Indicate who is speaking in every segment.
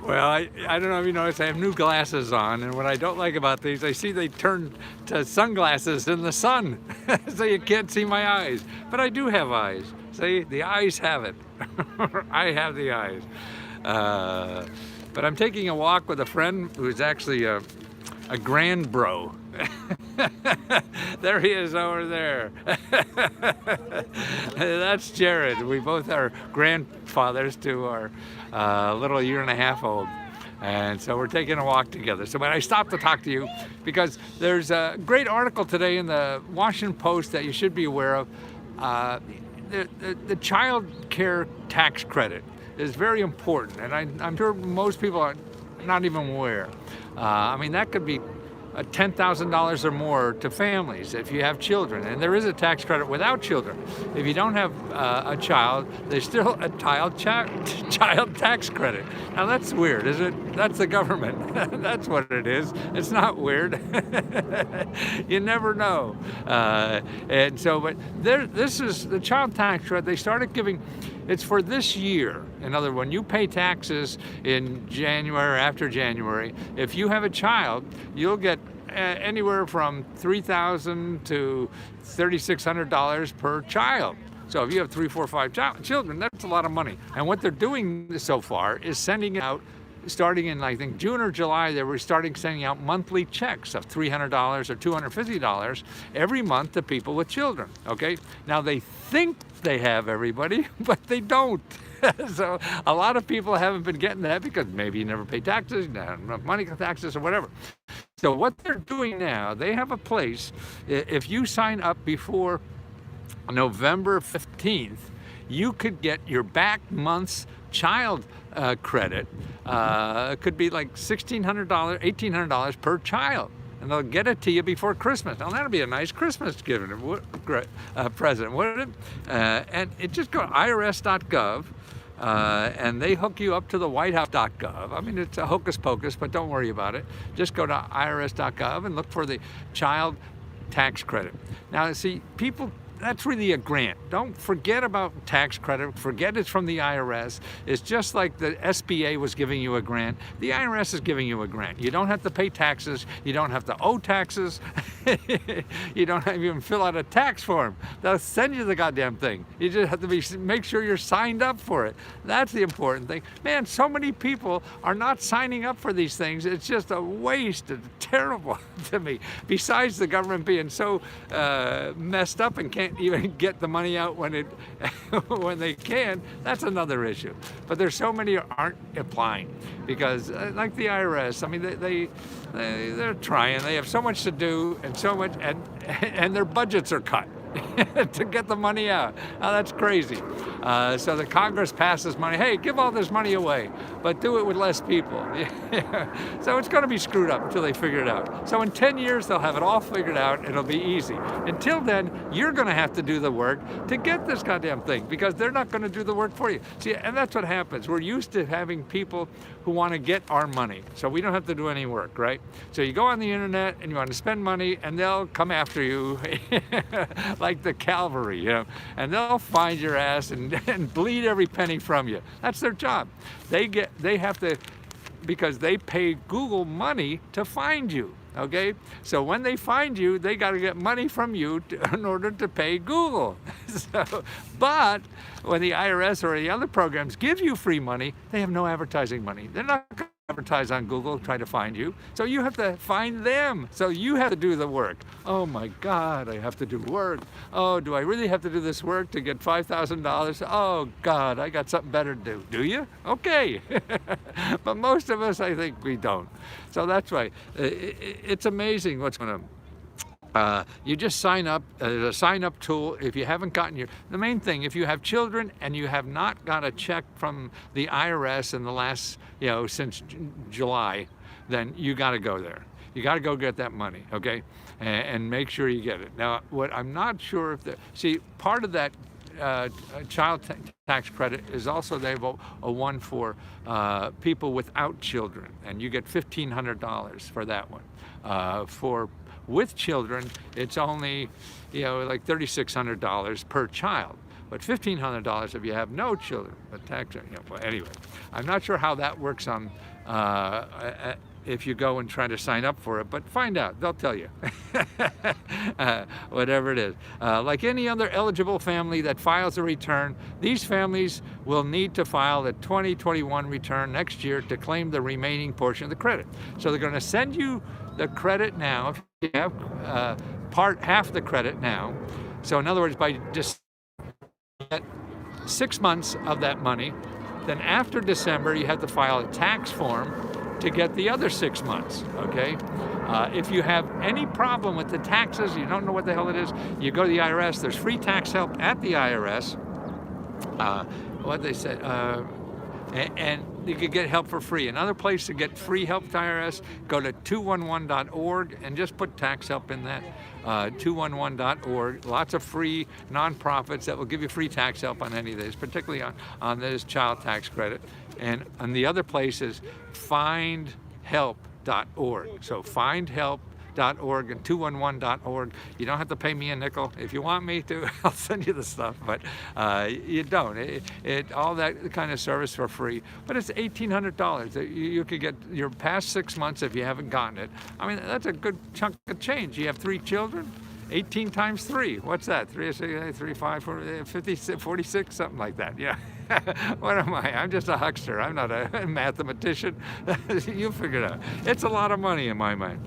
Speaker 1: Well, I don't know if you noticed, I have new glasses on, and what I don't like about these, I see they turn to sunglasses in the sun, so you can't see my eyes. But I do have eyes. See, the eyes have it. I have the eyes. But I'm taking a walk with a friend who's actually a grand bro. There he is over there. That's Jared. We both are grandfathers to our little 1.5-year-old. And so we're taking a walk together. So when I stopped to talk to you, because there's a great article today in the Washington Post that you should be aware of. The child care tax credit is very important, and I'm sure most people are not even aware. I mean, that could be $10,000 or more to families if you have children, and there is a tax credit without children. If you don't have a child, there's still a child tax credit. Now that's weird, isn't it? That's the government. That's what it is. It's not weird. You never know. And so, but this is the child tax credit. They started giving. It's for this year. In other words, when you pay taxes in January or after January, if you have a child, you'll get anywhere from $3,000 to $3,600 per child. So if you have 3, 4, 5 children, that's a lot of money. And what they're doing so far is sending it out, starting in, I think, June or July, they were sending out monthly checks of $300 or $250 every month to people with children, okay? Now, they think they have everybody, but they don't. So a lot of people haven't been getting that because maybe you never pay taxes, not enough money for taxes or whatever. So what they're doing now, they have a place, if you sign up before November 15th, you could get your back month's child credit. It could be like $1,600, $1,800 per child. And they'll get it to you before Christmas. Now that'll be a nice Christmas present, wouldn't it? And it just go to irs.gov, and they hook you up to the whitehouse.gov. I mean, it's a hocus pocus, but don't worry about it. Just go to irs.gov and look for the child tax credit. Now, see, people, that's really a grant. Don't forget about tax credit. Forget it's from the IRS. It's just like the SBA was giving you a grant. The IRS is giving you a grant. You don't have to pay taxes. You don't have to owe taxes. You don't even fill out a tax form. They'll send you the goddamn thing. You just have to make sure you're signed up for it. That's the important thing. Man, so many people are not signing up for these things. It's just a waste. It's terrible to me. Besides the government being so messed up and can't even get the money out when they can, that's another issue. But there's so many who aren't applying because, like the IRS, I mean, they're trying. They have so much to do and so much, and their budgets are cut to get the money out. Now that's crazy. So the Congress passes money. Hey, give all this money away, but do it with less people. So it's going to be screwed up until they figure it out. So in 10 years, they'll have it all figured out. It'll be easy. Until then, you're going to have to do the work to get this goddamn thing because they're not going to do the work for you. See, and that's what happens. We're used to having people who want to get our money, so we don't have to do any work, right? So you go on the internet and you want to spend money, and they'll come after you like the cavalry, you know, and they'll find your ass and bleed every penny from you. That's their job. They have to, because they pay Google money to find you. Okay, so when they find you, they got to get money from you in order to pay Google. But when the IRS or the other programs give you free money, they have no advertising money. They're not going to advertise on Google, try to find you. So you have to find them. So you have to do the work. Oh my God, I have to do work. Oh, do I really have to do this work to get $5,000? Oh God, I got something better to do. Do you? Okay. But most of us, I think we don't. So that's why it's amazing what's going on. You just sign up. There's a sign-up tool. If you haven't gotten the main thing, if you have children and you have not got a check from the IRS in the last, since July, then you got to go there. You got to go get that money, okay, and make sure you get it. Now, what I'm not sure if part of that child tax credit is also they have a one for people without children, and you get $1,500 for that one. With children, it's only like $3,600 per child. but $1,500 if you have no children. But well, anyway, I'm not sure how that works on if you go and try to sign up for it, but find out, they'll tell you. Whatever it is. Like any other eligible family that files a return, these families will need to file the 2021 return next year to claim the remaining portion of the credit. So they're going to send you the credit now, if you have half the credit now. So in other words, by just get 6 months of that money, then after December, you have to file a tax form to get the other 6 months, okay? If you have any problem with the taxes, you don't know what the hell it is, you go to the IRS. There's free tax help at the IRS. What they say, and you could get help for free. Another place to get free help at the IRS, go to 211.org and just put tax help in that. 211.org. Lots of free nonprofits that will give you free tax help on any of this, particularly on this child tax credit. And the other place is findhelp.org. So findhelp.org and 211.org. You don't have to pay me a nickel. If you want me to, I'll send you the stuff, but you don't. All that kind of service for free, but it's $1,800. You could get your past 6 months if you haven't gotten it. I mean, that's a good chunk of change. You have 3 children, 18 times 3. What's that? 3, 5, 46, something like that. Yeah. What am I? I'm just a huckster. I'm not a mathematician. You figure it out. It's a lot of money in my mind.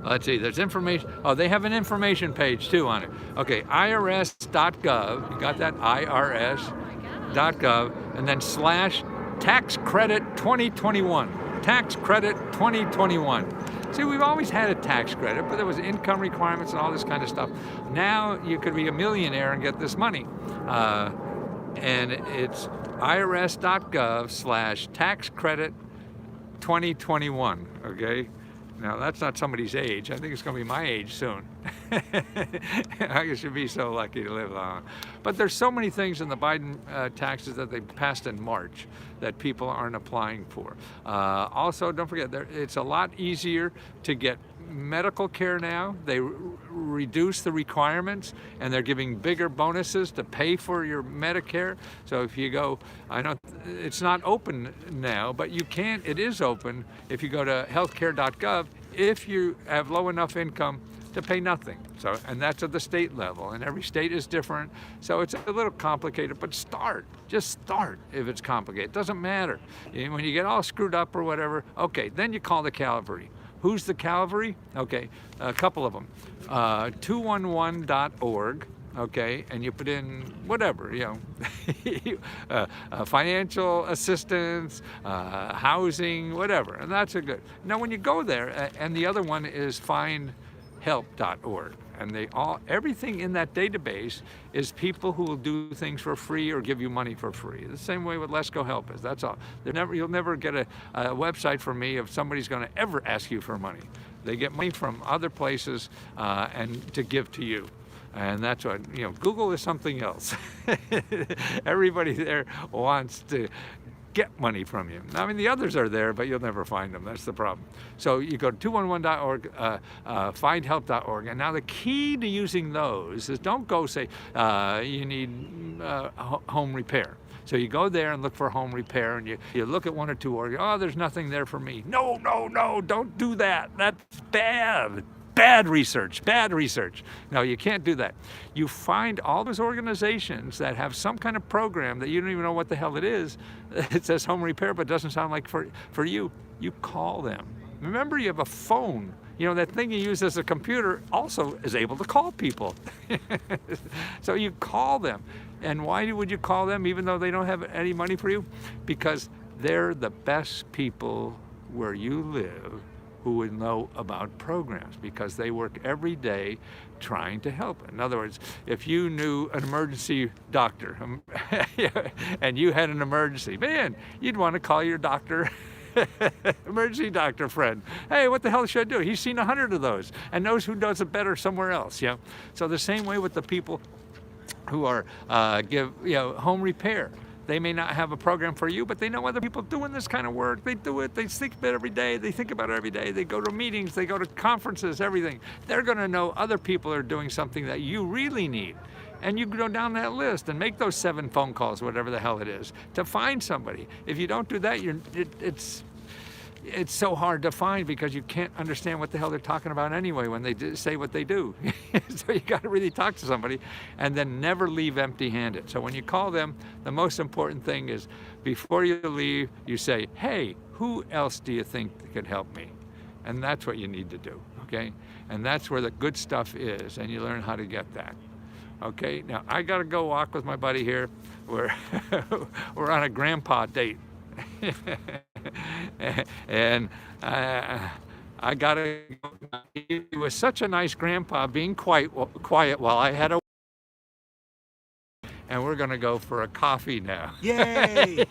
Speaker 1: Let's see, there's information. Oh, they have an information page too on it. Okay, irs.gov. You got that? irs.gov. And then / tax credit 2021. Tax credit 2021. See, we've always had a tax credit, but there was income requirements and all this kind of stuff. Now you could be a millionaire and get this money. And it's irs.gov / tax credit 2021, okay? Now, that's not somebody's age. I think it's going to be my age soon. I should be so lucky to live long. But there's so many things in the Biden taxes that they passed in March that people aren't applying for. Also, don't forget, it's a lot easier to get medical care now. They reduce the requirements, and they're giving bigger bonuses to pay for your Medicare. So if you go, I know it's not open now, but you can, it is open if you go to healthcare.gov if you have low enough income to pay nothing. So, and that's at the state level, and every state is different. So it's a little complicated, but just start if it's complicated. It doesn't matter. When you get all screwed up or whatever, okay, then you call the Calvary. Who's the Calvary? Okay, a couple of them. 211.org, okay, and you put in whatever, financial assistance, housing, whatever, and that's a good. Now, when you go there, and the other one is findhelp.org, and everything in that database is people who will do things for free or give you money for free. The same way with Let's Go Help is. That's all. You'll never get a website from me if somebody's going to ever ask you for money. They get money from other places and to give to you. And that's what, Google is something else. Everybody there wants to get money from you. I mean, the others are there, but you'll never find them. That's the problem. So you go to 211.org, findhelp.org. And now the key to using those is don't go say you need home repair. So you go there and look for home repair, and you look at 1 or 2 orgs. Oh, there's nothing there for me. No, don't do that. That's bad. Bad research. No, you can't do that. You find all those organizations that have some kind of program that you don't even know what the hell it is. It says home repair, but doesn't sound like for you. You call them. Remember, you have a phone. That thing you use as a computer also is able to call people. So you call them. And why would you call them even though they don't have any money for you? Because they're the best people where you live who would know about programs, because they work every day trying to help. In other words, if you knew an emergency doctor and you had an emergency, man, you'd want to call your doctor, emergency doctor friend. Hey, what the hell should I do? He's seen 100 of those and knows who does it better somewhere else. So the same way with the people who are home repair. They may not have a program for you, but they know other people doing this kind of work. They do it. They think about it every day. They think about it every day. They go to meetings. They go to conferences, everything. They're going to know other people are doing something that you really need. And you go down that list and make those 7 phone calls, whatever the hell it is, to find somebody. If you don't do that, it's so hard to find because you can't understand what the hell they're talking about anyway when they say what they do. So you got to really talk to somebody, and then never leave empty-handed. So when you call them, the most important thing is before you leave, you say, hey, who else do you think could help me? And that's what you need to do, okay? And that's where the good stuff is, and you learn how to get that. Okay, now I got to go walk with my buddy here. We're on a grandpa date. And I gotta go. He was such a nice grandpa, being quiet while I had a. And we're gonna go for a coffee now.
Speaker 2: Yay!